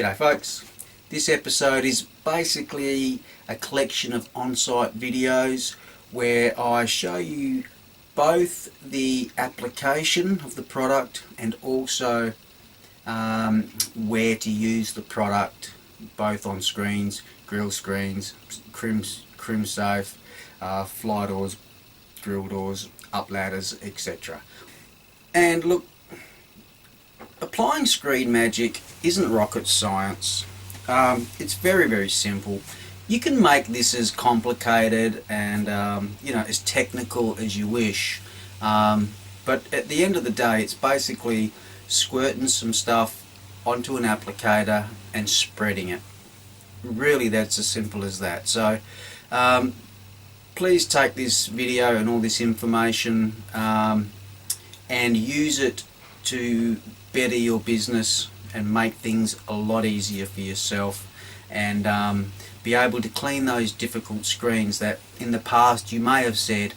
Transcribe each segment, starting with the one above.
G'day folks, this episode is basically a collection of on-site videos where I show you both the application of the product and also where to use the product, both on screens, grill screens, crim safe, fly doors, grill doors, up ladders, etc. And look, applying Screen Magic isn't rocket science. It's very simple. You can make this as complicated and as technical as you wish, but at the end of the day it's basically squirting some stuff onto an applicator and spreading it. Really, that's as simple as that. So please take this video and all this information and use it to better your business and make things a lot easier for yourself, and be able to clean those difficult screens that in the past you may have said,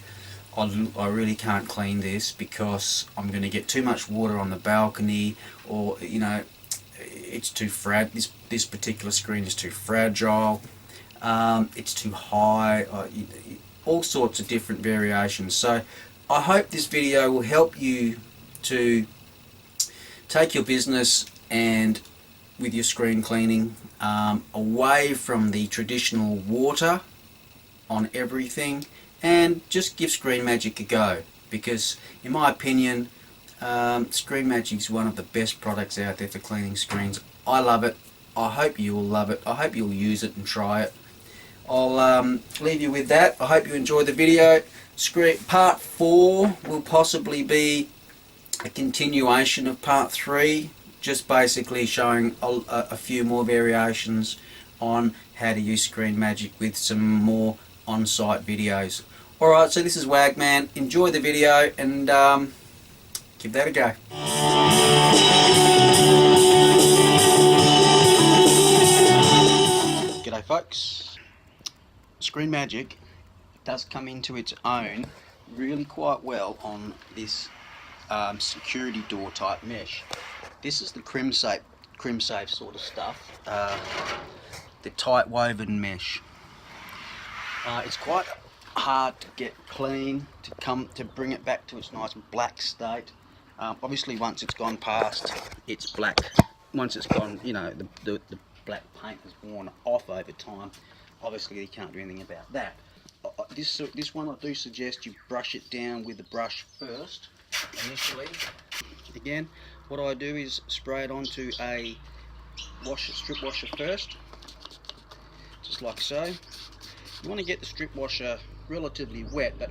I really can't clean this because I'm going to get too much water on the balcony, or it's too this particular screen is too fragile, it's too high, all sorts of different variations. So I hope this video will help you to take your business and with your screen cleaning away from the traditional water on everything and just give Screen Magic a go, because in my opinion Screen Magic is one of the best products out there for cleaning screens. I love it. I hope you will love it. I hope you'll use it and try it. I'll leave you with that. I hope you enjoyed the video. Part 4 will possibly be a continuation of part 3, just basically showing a few more variations on how to use Screen Magic with some more on-site videos. Alright, so this is Wagman. Enjoy the video and give that a go. G'day folks. Screen Magic does come into its own really quite well on this security door type mesh. This is the crim safe sort of stuff, the tight woven mesh. It's quite hard to get clean, to bring it back to its nice black state. Obviously once it's gone past its black, once it's gone, the black paint has worn off over time, obviously you can't do anything about that. This one I do suggest you brush it down with the brush first initially. Again, what I do is spray it onto a strip washer first, just like so. You want to get the strip washer relatively wet, but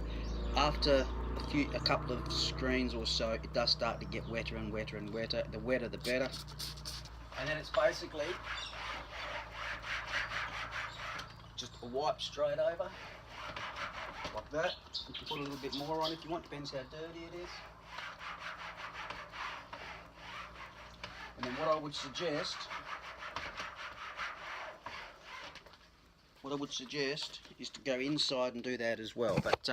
after a couple of screens or so it does start to get wetter and wetter and wetter. The wetter the better. And then it's basically just a wipe straight over like that. You can put a little bit more on if you want, depends how dirty it is. And then what I would suggest is to go inside and do that as well. But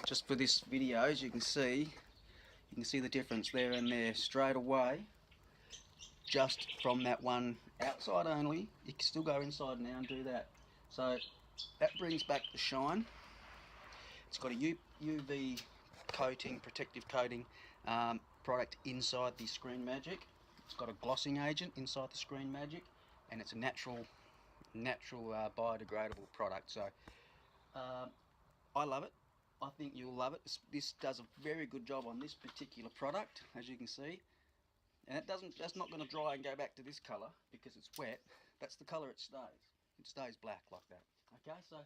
just for this video, as you can see the difference there and there straight away, just from that one outside only. You can still go inside now and do that. So that brings back the shine. It's got a UV coating, protective coating product inside the Screen Magic. It's got a glossing agent inside the Screen Magic, and it's a natural biodegradable product. So I love it. I think you'll love it. This does a very good job on this particular product, as you can see. And that's not going to dry and go back to this colour because it's wet. That's the colour it stays. It stays black like that. Okay, so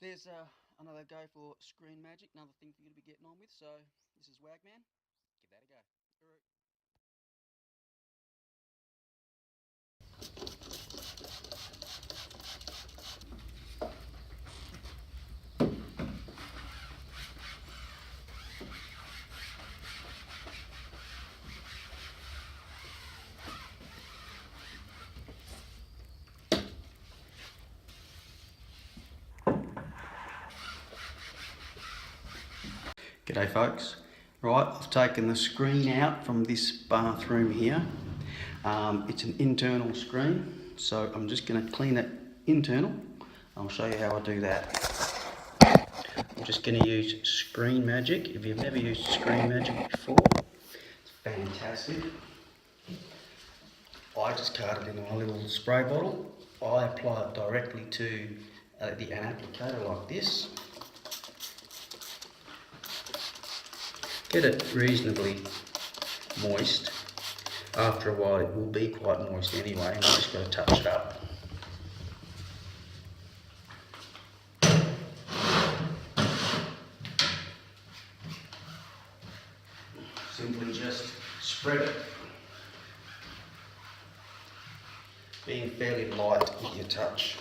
there's another go for Screen Magic, another thing for you to be getting on with. So this is Wagman. Give that a go. G'day folks. Right, I've taken the screen out from this bathroom here, It's an internal screen, so I'm just going to clean it internal. I'll show you how I do that. I'm just going to use Screen Magic. If you've never used Screen Magic before, it's fantastic. I just cart it into my little spray bottle. I apply it directly to an applicator like this. Get it reasonably moist. After a while it will be quite moist anyway, and I've just got to touch it up. Simply just spread it, being fairly light with your touch,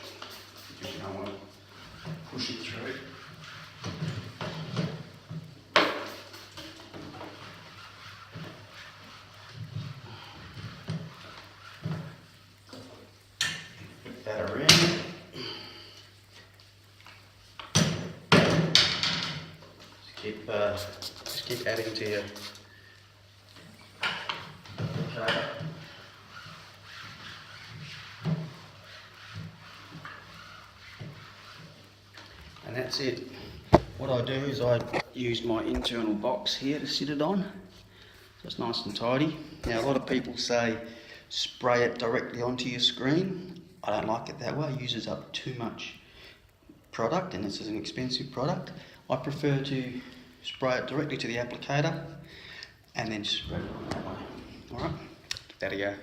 because you don't want to push it through. Put that around. Just keep adding to your applicator. And that's it. What I do is I use my internal box here to sit it on, so it's nice and tidy. Now a lot of people say spray it directly onto your screen. I don't like it that way, it uses up too much product, and this is an expensive product. I prefer to spray it directly to the applicator and then spread it on that way. Alright, there we go.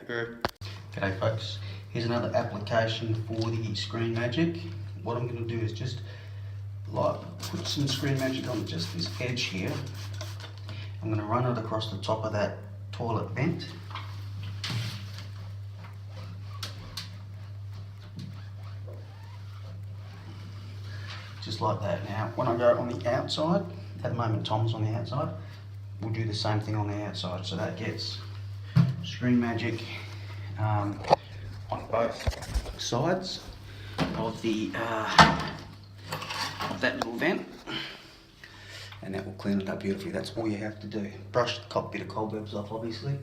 G'day folks, here's another application for the Screen Magic. What I'm going to do is just put some Screen Magic on just this edge here. I'm going to run it across the top of that toilet vent. Just like that. Now, when I go on the outside, at the moment Tom's on the outside, we'll do the same thing on the outside. So that gets Screen Magic on both sides of the that little vent, and that will clean it up beautifully. That's all you have to do. Brush the bit of cobwebs off, obviously,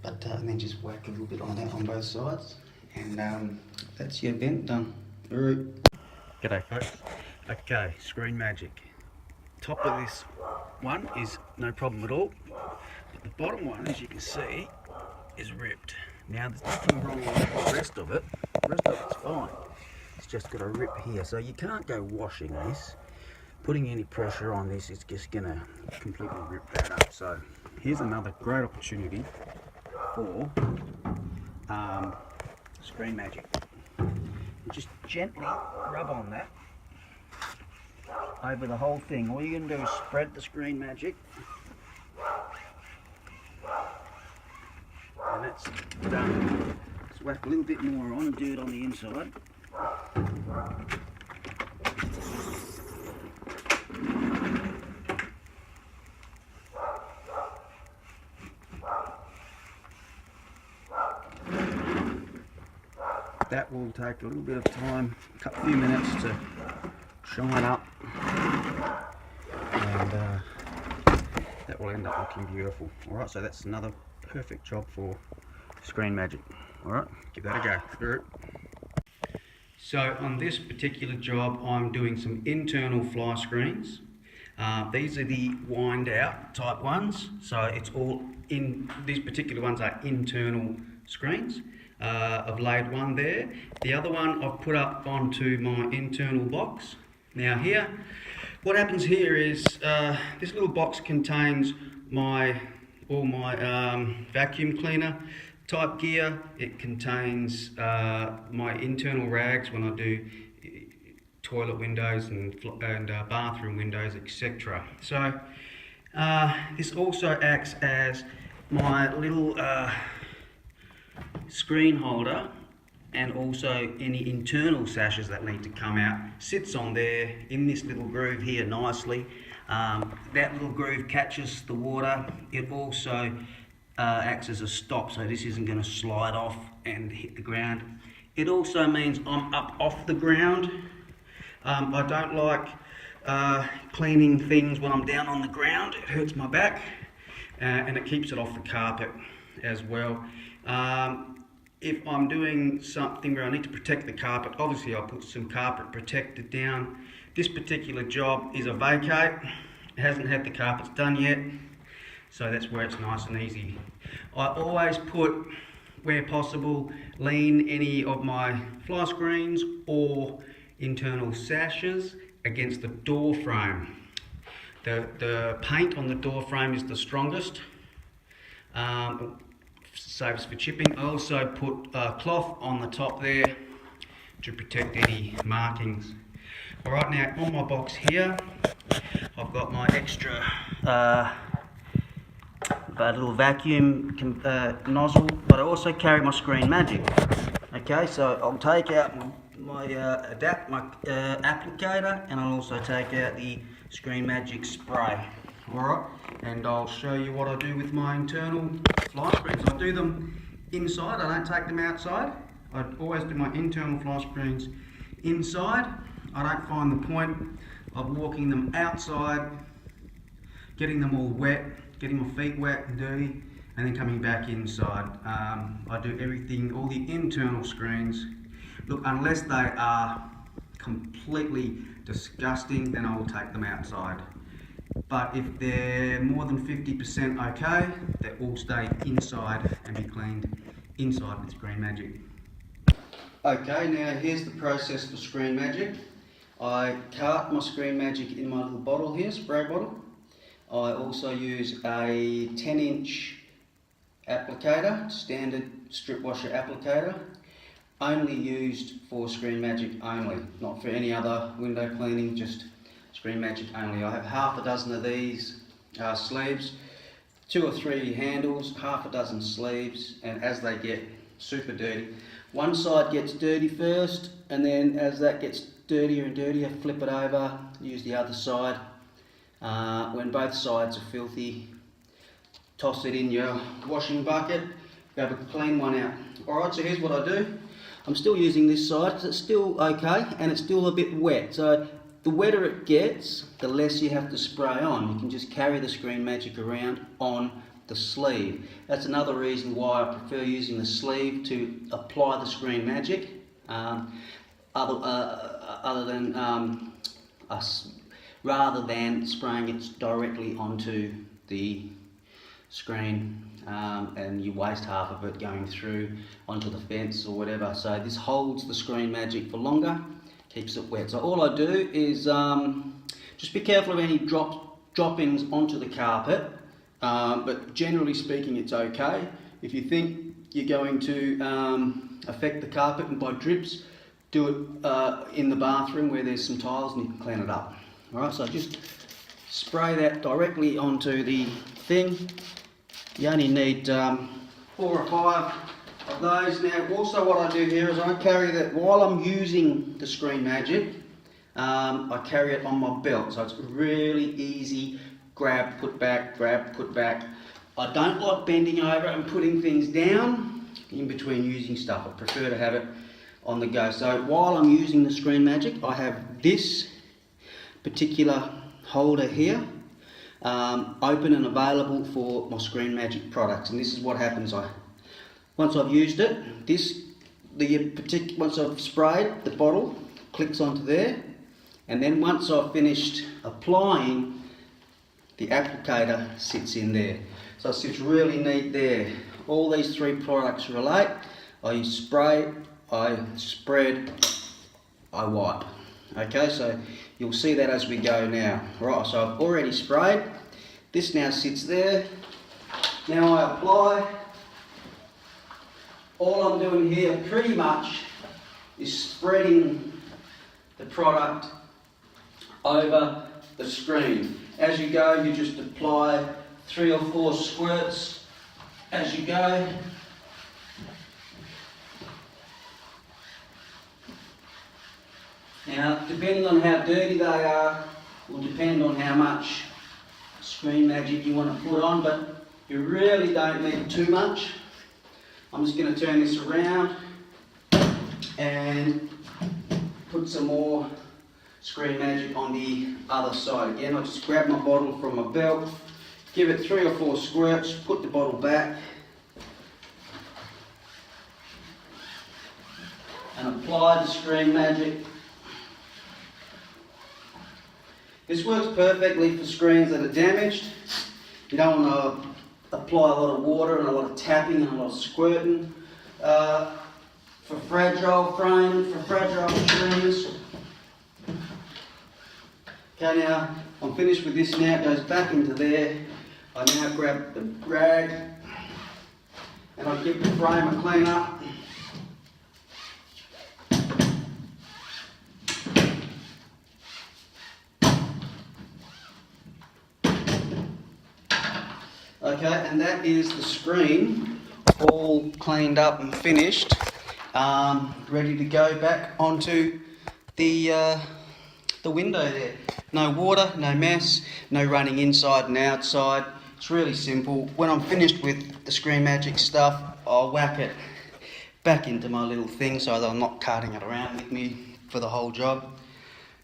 but and then just whack a little bit on that on both sides, and that's your vent done. G'day folks. Okay, Screen Magic. Top of this one is no problem at all, but the bottom one, as you can see, is ripped. Now there's nothing wrong with the rest of it. The rest of it's fine. It's just got a rip here, so you can't go washing this. Putting any pressure on this is just gonna completely rip that up. So here's another great opportunity for Screen Magic. Just gently rub on that over the whole thing. All you're gonna do is spread the Screen Magic, and that's done. Just whack a little bit more on and do it on the inside. That will take a little bit of time, a few minutes to shine up, and that will end up looking beautiful. Alright, so that's another perfect job for Screen Magic. Alright, give that a go. So on this particular job, I'm doing some internal fly screens. These are the wind out type ones, so it's all in. These particular ones are internal screens. I've laid one there. The other one I've put up onto my internal box. Now here, what happens here is this little box contains all my vacuum cleaner type gear. It contains my internal rags when I do toilet windows and bathroom windows, etc. So this also acts as my little screen holder, and also any internal sashes that need to come out sits on there in this little groove here nicely. That little groove catches the water. It also acts as a stop, so this isn't going to slide off and hit the ground. It also means I'm up off the ground. I don't like cleaning things when I'm down on the ground. It hurts my back, and it keeps it off the carpet. as well. If I'm doing something where I need to protect the carpet, obviously I'll put some carpet protector down. This particular job is a vacate. It hasn't had the carpets done yet, so that's where it's nice and easy. I always put, where possible, lean any of my fly screens or internal sashes against the door frame. The paint on the door frame is the strongest. Saves for chipping. I also put cloth on the top there to protect any markings. Alright, now on my box here I've got my extra little vacuum nozzle, but I also carry my Screen Magic. Okay, so I'll take out my applicator, and I'll also take out the Screen Magic spray. Alright, and I'll show you what I do with my internal fly screens. I do them inside, I don't take them outside. I always do my internal fly screens inside. I don't find the point of walking them outside, getting them all wet, getting my feet wet and dirty, and then coming back inside. I do everything, all the internal screens. Look, unless they are completely disgusting, then I will take them outside. But if they're more than 50% okay, they all stay inside and be cleaned inside with Screen Magic. Okay, now here's the process for Screen Magic. I cart my Screen Magic in my little bottle here, spray bottle. I also use a 10-inch applicator, standard strip washer applicator, only used for Screen Magic only, not for any other window cleaning, just Screen Magic only. I have half a dozen of these sleeves, 2 or 3 handles, half a dozen sleeves, and as they get super dirty, one side gets dirty first, and then as that gets dirtier and dirtier, flip it over, use the other side. When both sides are filthy, toss it in your washing bucket, grab a clean one out. Alright, so here's what I do. I'm still using this side because it's still okay and it's still a bit wet. So the wetter it gets, the less you have to spray on. You can just carry the Screen Magic around on the sleeve. That's another reason why I prefer using the sleeve to apply the Screen Magic, rather than spraying it directly onto the screen, and you waste half of it going through onto the fence or whatever. So this holds the Screen Magic for longer, keeps it wet. So all I do is just be careful of any droppings onto the carpet, but generally speaking it's okay. If you think you're going to affect the carpet and by drips, do it in the bathroom where there's some tiles and you can clean it up. Alright, so just spray that directly onto the thing. You only need 4 or 5 of those. Now also what I do here is I carry that while I'm using the Screen Magic, I carry it on my belt, so it's really easy. Grab, put back, grab, put back. I don't like bending over and putting things down in between using stuff. I prefer to have it on the go. So while I'm using the Screen Magic, I have this particular holder here open and available for my Screen Magic products, and this is what happens. Once I've used it, once I've sprayed, the bottle clicks onto there, and then once I've finished applying, the applicator sits in there. So it sits really neat there. All these 3 products relate. I spray, I spread, I wipe. Okay, so you'll see that as we go now. Right, so I've already sprayed. This now sits there. Now I apply. All I'm doing here pretty much is spreading the product over the screen. As you go, you just apply 3 or 4 squirts as you go. Now, depending on how dirty they are, will depend on how much Screen Magic you want to put on, but you really don't need too much. I'm just going to turn this around and put some more Screen Magic on the other side. Again, I just grab my bottle from my belt, give it 3 or 4 squirts, put the bottle back, and apply the Screen Magic. This works perfectly for screens that are damaged. You don't want to apply a lot of water and a lot of tapping and a lot of squirting. For fragile frames, for fragile screens. Okay, now I'm finished with this now. It goes back into there. I now grab the rag and I give the frame a clean up. Okay, and that is the screen all cleaned up and finished, ready to go back onto the window there. No water, no mess, no running inside and outside. It's really simple. When I'm finished with the Screen Magic stuff, I'll whack it back into my little thing so that I'm not carting it around with me for the whole job.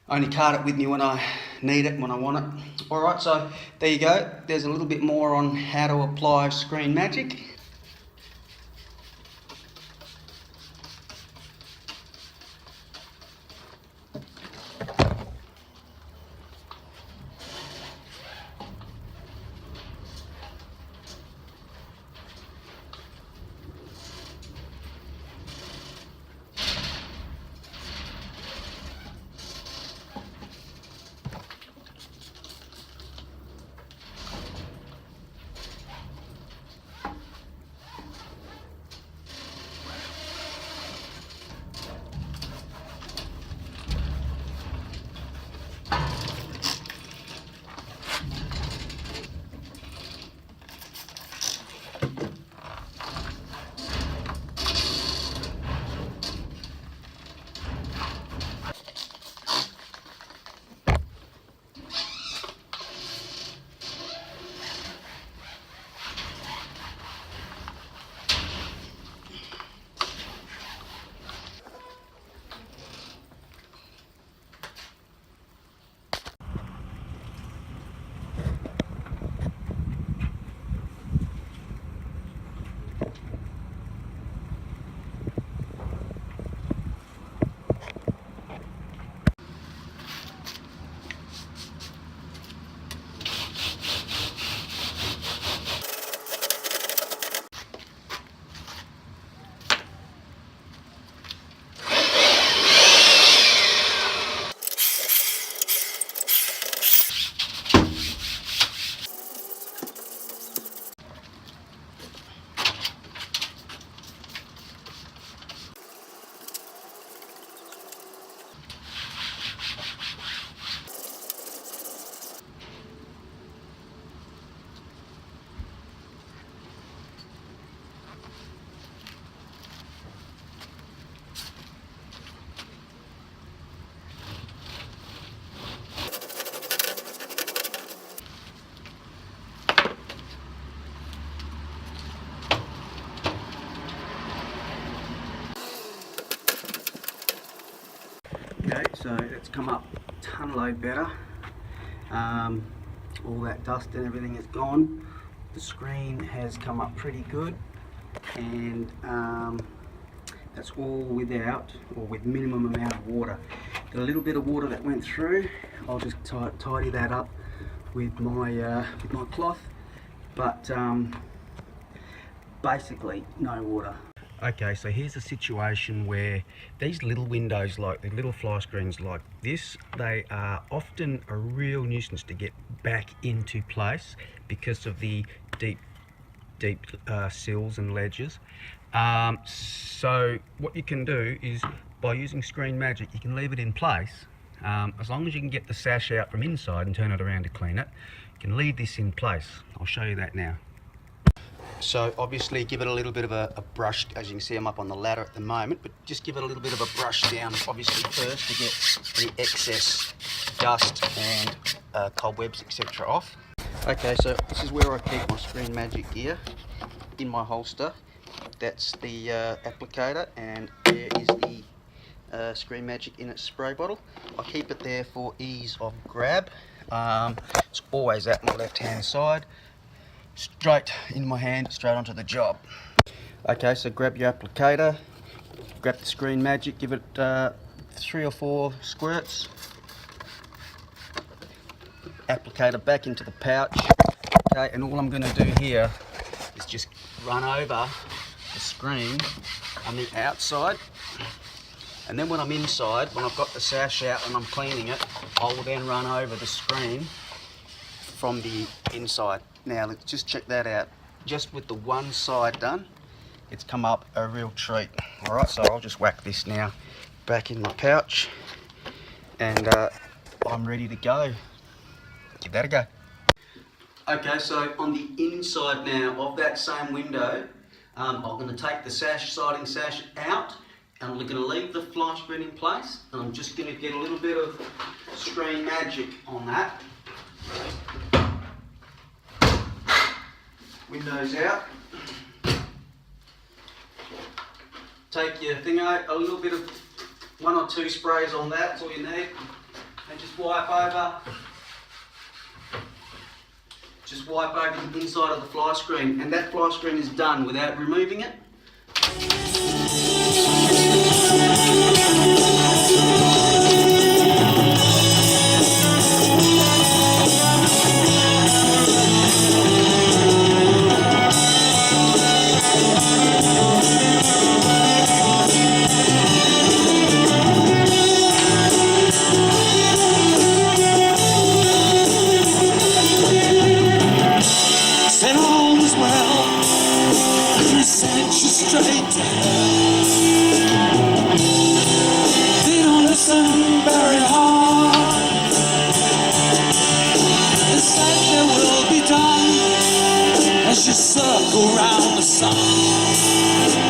I only cart it with me when I need it, when I want it. Alright, so there you go. There's a little bit more on how to apply Screen Magic. Okay, so it's come up a ton load better. All that dust and everything is gone. The screen has come up pretty good, and that's all without or with minimum amount of water. The little bit of water that went through, I'll just tidy that up with my cloth, but basically no water. Okay, so here's a situation where these little windows, like the little fly screens like this, they are often a real nuisance to get back into place because of the deep sills and ledges. So what you can do is, by using Screen Magic, you can leave it in place. As long as you can get the sash out from inside and turn it around to clean it, you can leave this in place. I'll show you that now. So obviously give it a little bit of a brush. As you can see, I'm up on the ladder at the moment, but just give it a little bit of a brush down, obviously first, to get the excess dust and cobwebs, etc. off. Okay, so this is where I keep my Screen Magic gear, in my holster. That's the applicator, and there is the Screen Magic in its spray bottle. I keep it there for ease of grab. It's always at my left hand side. Straight in my hand, straight onto the job. Okay, so grab your applicator, grab the Screen Magic, give it 3 or 4 squirts, applicator back into the pouch. Okay, and all I'm going to do here is just run over the screen on the outside, and then when I'm inside, when I've got the sash out and I'm cleaning it, I will then run over the screen from the inside. Now let's just check that out. Just with the one side done, it's come up a real treat. Alright, so I'll just whack this now back in my pouch, and I'm ready to go. Give that a go. Okay, so on the inside now of that same window, I'm going to take the siding sash out, and I'm going to leave the fly screen in place, and I'm just going to get a little bit of Screen Magic on that. Windows out. Take your thing out, a little bit of 1 or 2 sprays on that, that's all you need, and just wipe over. Just wipe over the inside of the fly screen, and that fly screen is done without removing it. Said all was well, he said you straight. They don't listen very hard. They said there will be dawn as you circle round the sun.